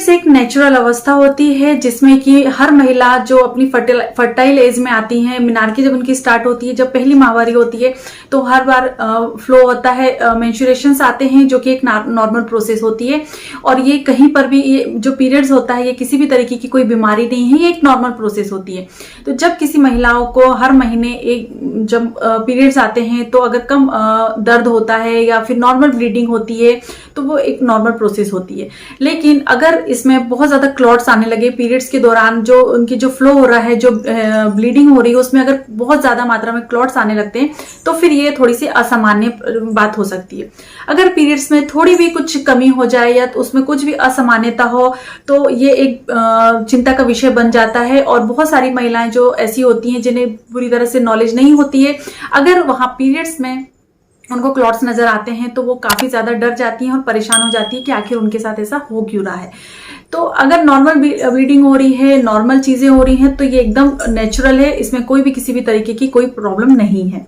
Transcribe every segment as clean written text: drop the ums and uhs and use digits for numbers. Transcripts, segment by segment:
एक नेचुरल अवस्था होती है जिसमें कि हर महिला जो अपनी फर्टाइल एज में आती है, मिनार्की जब उनकी स्टार्ट होती है, जब पहली माहवारी होती है तो हर बार फ्लो होता है, मेंस्ट्रुएशंस आते हैं जो कि एक नॉर्मल प्रोसेस होती है। और ये कहीं पर भी ये जो पीरियड्स होता है ये किसी भी तरीके की कोई बीमारी नहीं है, ये एक नॉर्मल प्रोसेस होती है। तो जब किसी महिलाओं को हर महीने जब पीरियड्स आते हैं तो अगर कम दर्द होता है या फिर नॉर्मल ब्लीडिंग होती है तो वो एक नॉर्मल प्रोसेस होती है। लेकिन अगर इसमें बहुत ज्यादा क्लॉट्स आने लगे पीरियड्स के दौरान, जो उनकी जो फ्लो हो रहा है, जो ब्लीडिंग हो रही है, उसमें अगर बहुत ज्यादा मात्रा में क्लॉट्स आने लगते हैं तो फिर ये थोड़ी सी असामान्य बात हो सकती है। अगर पीरियड्स में थोड़ी भी कुछ कमी हो जाए या तो उसमें कुछ भी असामान्यता हो तो ये एक चिंता का विषय बन जाता है। और बहुत सारी महिलाएं जो ऐसी होती हैं जिन्हें पूरी तरह से नॉलेज नहीं होती है, अगर वहां पीरियड्स में उनको क्लॉट्स नजर आते हैं तो वो काफी ज्यादा डर जाती हैं और परेशान हो जाती है कि आखिर उनके साथ ऐसा हो क्यों रहा है। तो अगर नॉर्मल ब्लीडिंग हो रही है, नॉर्मल चीजें हो रही हैं तो ये एकदम नेचुरल है, इसमें कोई भी किसी भी तरीके की कोई प्रॉब्लम नहीं है।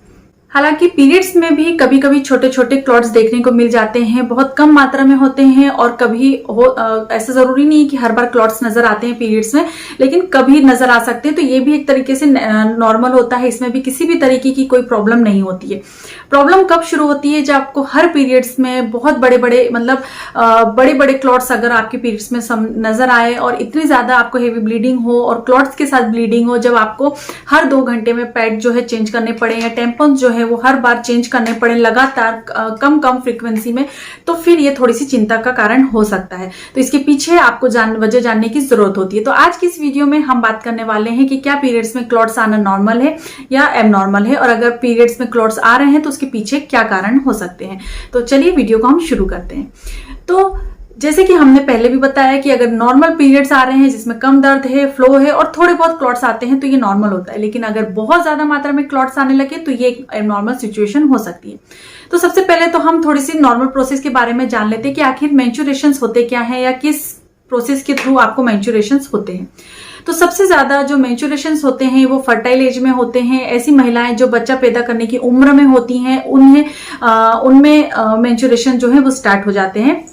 हालांकि पीरियड्स में भी कभी कभी छोटे छोटे क्लॉट्स देखने को मिल जाते हैं, बहुत कम मात्रा में होते हैं और कभी ऐसा जरूरी नहीं है कि हर बार क्लॉट्स नजर आते हैं पीरियड्स में, लेकिन कभी नजर आ सकते हैं। तो ये भी एक तरीके से नॉर्मल होता है, इसमें भी किसी भी तरीके की कोई प्रॉब्लम नहीं होती है। प्रॉब्लम कब शुरू होती है? जब आपको हर पीरियड्स में बहुत बड़े बड़े मतलब बड़े बड़े क्लॉट्स अगर आपके पीरियड्स में नजर आए और इतनी ज्यादा आपको हेवी ब्लीडिंग हो और क्लॉट्स के साथ ब्लीडिंग हो, जब आपको हर 2 घंटे में पैड जो है चेंज करने पड़े या टेम्पन्स जो है वो हर बार चेंज करने पड़े लगातार कम फ्रीक्वेंसी में, तो फिर ये थोड़ी सी चिंता का कारण हो सकता है। तो इसके पीछे आपको वजह जानने की जरूरत होती है। तो आज की इस वीडियो में हम बात करने वाले हैं कि क्या पीरियड्स में क्लॉट्स आना नॉर्मल है या एबनॉर्मल है, और अगर पीरियड्स में क्लॉट्स आ रहे हैं तो उसके पीछे क्या कारण हो सकते हैं। तो चलिए वीडियो को हम शुरू करते हैं। तो जैसे कि हमने पहले भी बताया कि अगर नॉर्मल पीरियड्स आ रहे हैं जिसमें कम दर्द है, फ्लो है और थोड़े बहुत क्लॉट्स आते हैं तो ये नॉर्मल होता है। लेकिन अगर बहुत ज्यादा मात्रा में क्लॉट्स आने लगे तो ये एक एबनॉर्मल सिचुएशन हो सकती है। तो सबसे पहले तो हम थोड़ी सी नॉर्मल प्रोसेस के बारे में जान लेते हैं कि आखिर मेंस्ट्रुएशंस होते क्या है या किस प्रोसेस के थ्रू आपको मेंस्ट्रुएशंस होते हैं। तो सबसे ज्यादा जो मेंस्ट्रुएशंस होते हैं वो फर्टाइल एज में होते हैं। ऐसी महिलाएं जो बच्चा पैदा करने की उम्र में होती हैं उनमें मेंस्ट्रुएशन जो है वो स्टार्ट हो जाते हैं।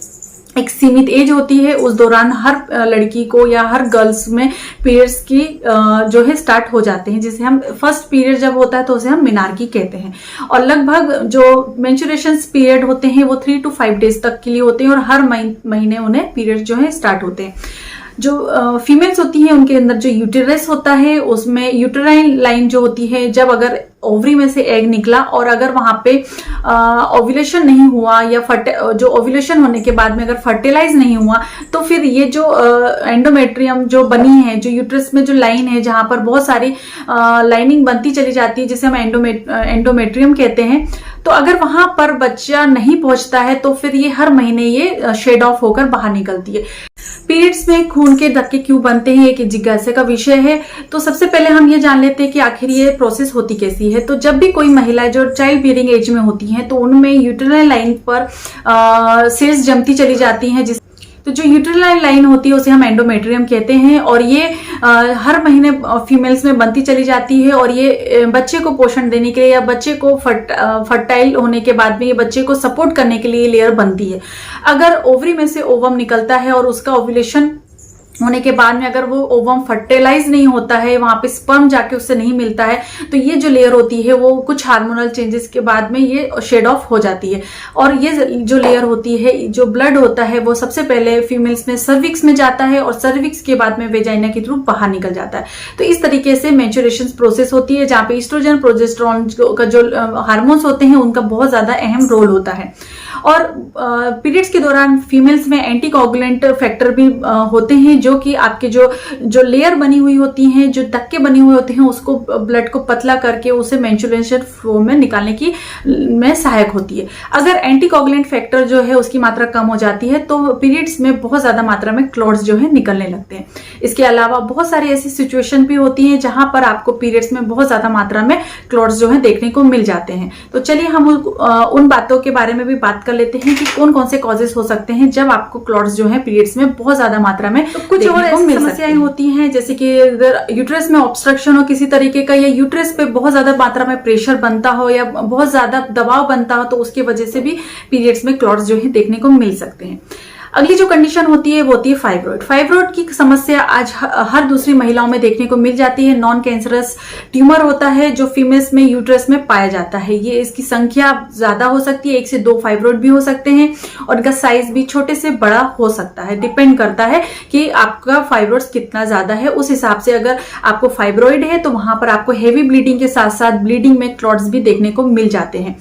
एक सीमित एज होती है, उस दौरान हर लड़की को या हर गर्ल्स में पीरियड्स की जो है स्टार्ट हो जाते हैं, जिसे हम फर्स्ट पीरियड जब होता है तो उसे हम मिनार्की कहते हैं। और लगभग जो मेंस्ट्रुएशंस पीरियड होते हैं वो 3 to 5 डेज तक के लिए होते हैं और हर महीने उन्हें पीरियड जो है स्टार्ट होते हैं। जो फीमेल्स होती हैं उनके अंदर जो यूटेरस होता है उसमें यूटेराइन लाइन जो होती है, जब अगर ओवरी में से एग निकला और अगर वहां पे ओव्यूलेशन नहीं हुआ या जो ओव्यूलेशन होने के बाद में अगर फर्टिलाइज नहीं हुआ तो फिर ये जो एंडोमेट्रियम जो बनी है, जो यूट्रस में जो लाइन है जहां पर बहुत सारी लाइनिंग बनती चली जाती है जिसे हम एंडोमेट्रियम कहते हैं, तो अगर वहां पर बच्चा नहीं पहुंचता है तो फिर ये हर महीने ये शेड ऑफ होकर बाहर निकलती है। पीरियड्स में खून के धक्के क्यों बनते हैं एक जिज्ञासा का विषय है। तो सबसे पहले हम ये जान लेते हैं कि आखिर ये प्रोसेस होती कैसी है। तो जब भी कोई महिला जो चाइल्ड बियरिंग एज में होती हैं तो उनमें यूटेराइन लाइन पर सेल्स जमती चली जाती हैं, तो जो यूटेराइन लाइन होती है उसे हम एंडोमेट्रियम कहते हैं और ये हर महीने फीमेल्स में बनती चली जाती है और ये बच्चे को पोषण देने के लिए या बच्चे को फर्टाइल होने के बाद में ये बच्चे को सपोर्ट करने के लिए लेयर बनती है। अगर ओवरी में से ओवम निकलता है और उसका ओव्यूलेशन होने के बाद में अगर वो ओवम फर्टिलाइज नहीं होता है, वहां पे स्पर्म जाके उससे नहीं मिलता है, तो ये जो लेयर होती है वो कुछ हार्मोनल चेंजेस के बाद में ये शेड ऑफ हो जाती है। और ये जो लेयर होती है, जो ब्लड होता है वो सबसे पहले फीमेल्स में सर्विक्स में जाता है और सर्विक्स के बाद में वेजाइना के थ्रू बाहर निकल जाता है। तो इस तरीके से मेंस्ट्रुएशन प्रोसेस होती है जहां पे ईस्ट्रोजन प्रोजेस्टेरोन का जो हार्मोन्स होते हैं उनका बहुत ज्यादा अहम रोल होता है। और पीरियड्स के दौरान फीमेल्स में एंटीकोगुलेंट फैक्टर भी होते हैं जो कि आपके जो लेयर बनी हुई होती हैं, जो धक्के बने हुए होते हैं, उसको ब्लड को पतला करके उसे मेंस्ट्रुएशन फ्लो में निकालने की में सहायक होती है। अगर एंटीकोगुलेंट फैक्टर जो है उसकी मात्रा कम हो जाती है तो पीरियड्स में बहुत ज्यादा मात्रा में क्लॉट्स जो है निकलने लगते हैं। इसके अलावा बहुत सारी ऐसी सिचुएशन भी होती है जहां पर आपको पीरियड्स में बहुत ज्यादा मात्रा में क्लॉट्स जो है देखने को मिल जाते हैं। तो चलिए हम उन बातों के बारे में भी बात कर लेते हैं कि कौन कौन से कॉजेस हो सकते हैं जब आपको क्लॉट्स जो है पीरियड्स में बहुत ज्यादा मात्रा में तो कुछ और ऐसी समस्याएं होती हैं जैसे कि अगर यूट्रस में ऑब्स्ट्रक्शन हो किसी तरीके का या यूट्रस पे बहुत ज्यादा मात्रा में प्रेशर बनता हो या बहुत ज्यादा दबाव बनता हो तो उसकी वजह से भी पीरियड्स में क्लॉट्स जो है देखने को मिल सकते हैं। अगली जो कंडीशन होती है वो होती है फाइब्रॉइड। फाइब्रॉइड की समस्या आज हर दूसरी महिलाओं में देखने को मिल जाती है। नॉन कैंसरस ट्यूमर होता है जो फीमेल्स में यूट्रस में पाया जाता है। ये इसकी संख्या ज्यादा हो सकती है, 1 से 2 फाइब्रॉइड भी हो सकते हैं और इनका साइज भी छोटे से बड़ा हो सकता है। डिपेंड करता है कि आपका फाइब्रॉइड कितना ज्यादा है, उस हिसाब से अगर आपको फाइब्रॉइड है तो वहां पर आपको हेवी ब्लीडिंग के साथ साथ ब्लीडिंग में क्लॉट्स भी देखने को मिल जाते हैं।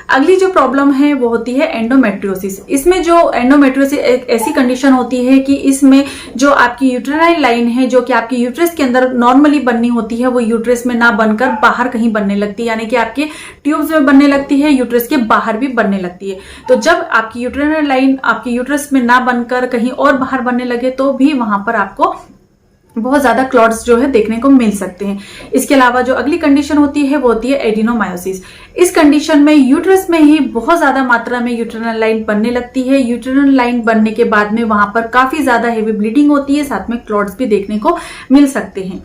अगली जो प्रॉब्लम है वो होती है एंडोमेट्रियोसिस। इसमें जो एंडोमेट्रियोसिस एक ऐसी कंडीशन होती है कि इसमें जो आपकी यूट्राइन लाइन है जो कि आपकी यूट्रस के अंदर नॉर्मली बननी होती है वो यूट्रस में ना बनकर बाहर कहीं बनने लगती है, यानी कि आपके ट्यूब्स में बनने लगती है, यूट्रस के बाहर भी बनने लगती है। तो जब आपकी यूट्राइन लाइन आपकी यूट्रस में ना बनकर कहीं और बाहर बनने लगे तो भी वहां पर आपको बहुत ज्यादा क्लॉट्स जो है देखने को मिल सकते हैं। इसके अलावा जो अगली कंडीशन होती है वो होती है एडिनोमायोसिस। इस कंडीशन में यूट्रस में ही बहुत ज्यादा मात्रा में यूट्राइनल लाइन बनने लगती है। यूट्राइनल लाइन बनने के बाद में वहां पर काफी ज्यादा हेवी ब्लीडिंग होती है, साथ में क्लॉट्स भी देखने को मिल सकते हैं।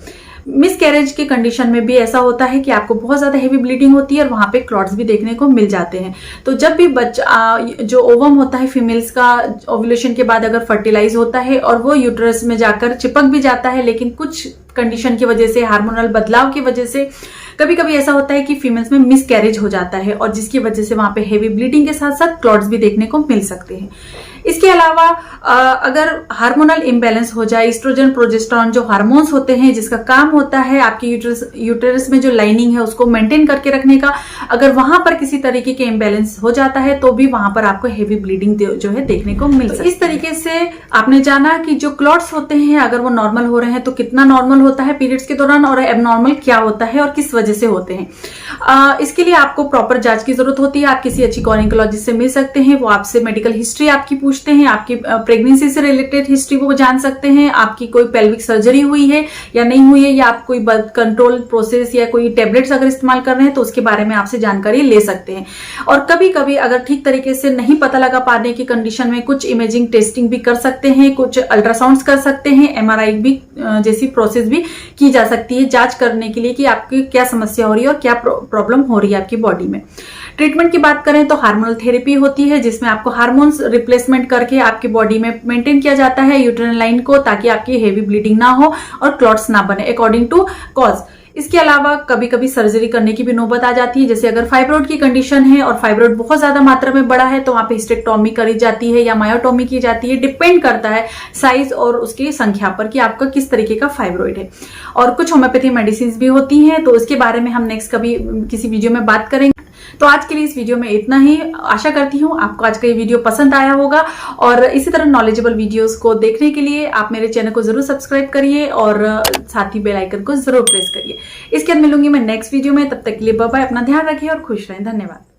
मिस कैरेज के कंडीशन में भी ऐसा होता है कि आपको बहुत ज्यादा हेवी ब्लीडिंग होती है और वहां पे क्लॉट्स भी देखने को मिल जाते हैं। तो जब भी बच्चा जो ओवम होता है फीमेल्स का ओव्यूलेशन के बाद अगर फर्टिलाइज होता है और वो यूट्रस में जाकर चिपक भी जाता है, लेकिन कुछ कंडीशन की वजह से, हार्मोनल बदलाव की वजह से कभी कभी ऐसा होता है कि फीमेल्स में मिस कैरेज हो जाता है और जिसकी वजह से वहां पे हेवी ब्लीडिंग के साथ साथ क्लॉट्स भी देखने को मिल सकते हैं। इसके अलावा अगर हार्मोनल इम्बैलेंस हो जाए, ईस्ट्रोजन प्रोजेस्टेरॉन जो हार्मोन्स होते हैं जिसका काम होता है आपकी यूटेरस में जो लाइनिंग है उसको मेंटेन करके रखने का, अगर वहां पर किसी तरीके के इम्बैलेंस हो जाता है तो भी वहां पर आपको हेवी ब्लीडिंग जो है देखने को मिल सकती है। इस तरीके से आपने जाना कि जो क्लॉट्स होते हैं अगर वो नॉर्मल हो रहे हैं तो कितना नॉर्मल होता है पीरियड्स के दौरान और एबनॉर्मल क्या होता है और किस वजह से होते हैं। इसके लिए आपको प्रॉपर जांच की जरूरत होती है। आप किसी अच्छी गायनेकोलॉजिस्ट से मिल सकते हैं, वो आपसे मेडिकल हिस्ट्री आपकी पूछते हैं, आपकी प्रेगनेंसी से रिलेटेड हिस्ट्री वो जान सकते हैं, आपकी कोई पेल्विक सर्जरी हुई है या नहीं हुई है, या आप कोई बर्थ कंट्रोल प्रोसेस या कोई टेबलेट्स अगर इस्तेमाल कर रहे हैं तो उसके बारे में आपसे जानकारी ले सकते हैं। और कभी कभी अगर ठीक तरीके से नहीं पता लगा पाने की कंडीशन में कुछ इमेजिंग टेस्टिंग भी कर सकते हैं, कुछ अल्ट्रासाउंड्स कर सकते हैं, MRI भी जैसी प्रोसेस भी की जा सकती है जांच करने के लिए कि आपकी क्या समस्या हो रही है और क्या प्रॉब्लम हो रही है आपकी बॉडी में। ट्रीटमेंट की बात करें तो हार्मोनल थेरेपी होती है जिसमें आपको हार्मोन्स रिप्लेसमेंट करके आपकी बॉडी में मेंटेन किया जाता है यूट्राइनल लाइन को, ताकि आपकी हेवी ब्लीडिंग ना हो और क्लॉट्स ना बने अकॉर्डिंग टू कॉज। इसके अलावा कभी कभी सर्जरी करने की भी नौबत आ जाती है, जैसे अगर फाइब्रॉइड की कंडीशन है और फाइब्रॉइड बहुत ज्यादा मात्रा में बड़ा है तो वहां पे हिस्टेक्टोमी करी जाती है या मायोटोमी की जाती है। डिपेंड करता है साइज और उसकी संख्या पर कि आपका किस तरीके का फाइब्रॉइड है। और कुछ होम्योपैथी मेडिसिन भी होती हैं, तो इसके बारे में हम नेक्स्ट कभी किसी वीडियो में बात करेंगे। तो आज के लिए इस वीडियो में इतना ही। आशा करती हूँ आपको आज का ये वीडियो पसंद आया होगा और इसी तरह नॉलेजेबल वीडियोस को देखने के लिए आप मेरे चैनल को जरूर सब्सक्राइब करिए और साथ ही बेल आइकन को जरूर प्रेस करिए। इसके बाद मिलूंगी मैं नेक्स्ट वीडियो में, तब तक के लिए बाय बाय। अपना ध्यान रखिए और खुश रहें। धन्यवाद।